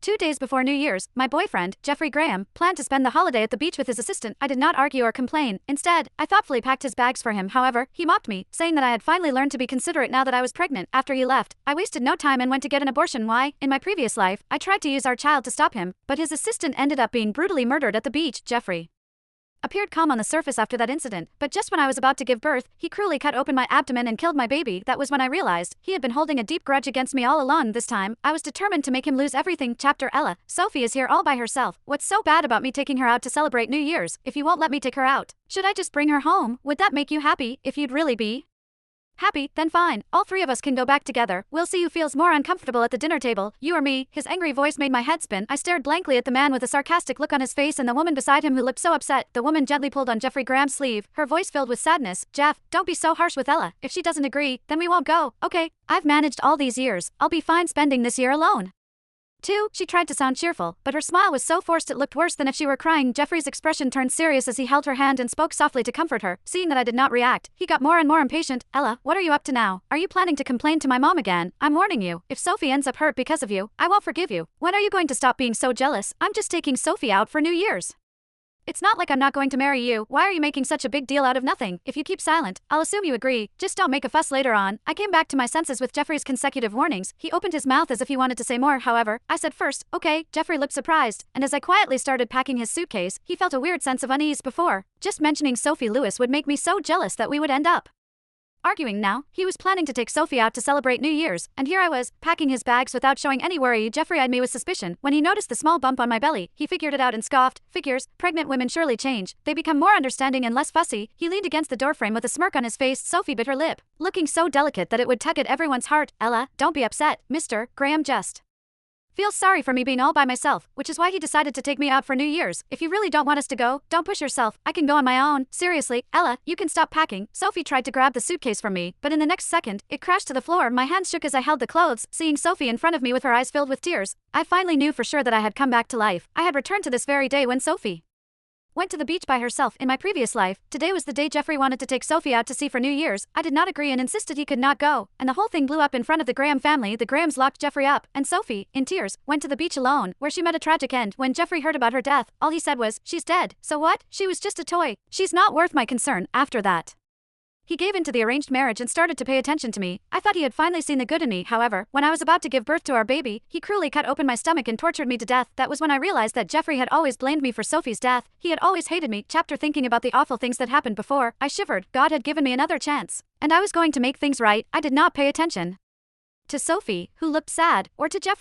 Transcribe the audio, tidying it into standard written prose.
2 days before New Year's, my boyfriend, Jeffrey Graham, planned to spend the holiday at the beach with his assistant. I did not argue or complain. Instead, I thoughtfully packed his bags for him. However, he mocked me, saying that I had finally learned to be considerate now that I was pregnant. After he left, I wasted no time and went to get an abortion. Why? In my previous life, I tried to use our child to stop him, but his assistant ended up being brutally murdered at the beach. Jeffrey appeared calm on the surface after that incident, but just when I was about to give birth, he cruelly cut open my abdomen and killed my baby. That was when I realized he had been holding a deep grudge against me all along. This time, I was determined to make him lose everything. Chapter Ella. Sophie is here all by herself. What's so bad about me taking her out to celebrate New Year's? If you won't let me take her out, should I just bring her home? Would that make you happy? If you'd really be happy, then fine. All three of us can go back together. We'll see who feels more uncomfortable at the dinner table, you or me. His angry voice made my head spin. I stared blankly at the man with a sarcastic look on his face and the woman beside him who looked so upset. The woman gently pulled on Jeffrey Graham's sleeve, her voice filled with sadness. Jeff, don't be so harsh with Ella. If she doesn't agree, then we won't go. Okay, I've managed all these years. I'll be fine spending this year alone. 2. She tried to sound cheerful, but her smile was so forced it looked worse than if she were crying. Jeffrey's expression turned serious as he held her hand and spoke softly to comfort her. Seeing that I did not react, he got more and more impatient. Ella, what are you up to now? Are you planning to complain to my mom again? I'm warning you, if Sophie ends up hurt because of you, I won't forgive you. When are you going to stop being so jealous? I'm just taking Sophie out for New Year's. It's not like I'm not going to marry you. Why are you making such a big deal out of nothing? If you keep silent, I'll assume you agree. Just don't make a fuss later on. I came back to my senses with Jeffrey's consecutive warnings. He opened his mouth as if he wanted to say more. However, I said first, okay. Jeffrey looked surprised, and as I quietly started packing his suitcase, he felt a weird sense of unease. Before, just mentioning Sophie Lewis would make me so jealous that we would end up arguing. Now, he was planning to take Sophie out to celebrate New Year's, and here I was, packing his bags without showing any worry. Jeffrey eyed me with suspicion. When he noticed the small bump on my belly, he figured it out and scoffed. Figures, pregnant women surely change. They become more understanding and less fussy. He leaned against the doorframe with a smirk on his face. Sophie bit her lip, looking so delicate that it would tug at everyone's heart. Ella, don't be upset. Mr. Graham just feels sorry for me being all by myself, which is why he decided to take me out for New Year's. If you really don't want us to go, don't push yourself. I can go on my own. Seriously, Ella, you can stop packing. Sophie tried to grab the suitcase from me, but in the next second, it crashed to the floor. My hands shook as I held the clothes, seeing Sophie in front of me with her eyes filled with tears. I finally knew for sure that I had come back to life. I had returned to this very day when Sophie went to the beach by herself. In my previous life, today was the day Jeffrey wanted to take Sophie out to sea for New Year's. I did not agree and insisted he could not go, and the whole thing blew up in front of the Graham family. The Grahams locked Jeffrey up, and Sophie, in tears, went to the beach alone, where she met a tragic end. When Jeffrey heard about her death, all he said was, she's dead. So what? She was just a toy. She's not worth my concern. After that, he gave in to the arranged marriage and started to pay attention to me. I thought he had finally seen the good in me. However, when I was about to give birth to our baby, he cruelly cut open my stomach and tortured me to death. That was when I realized that Jeffrey had always blamed me for Sophie's death. He had always hated me. Chapter Thinking about the awful things that happened before, I shivered. God had given me another chance, and I was going to make things right. I did not pay attention to Sophie, who looked sad, or to Jeffrey.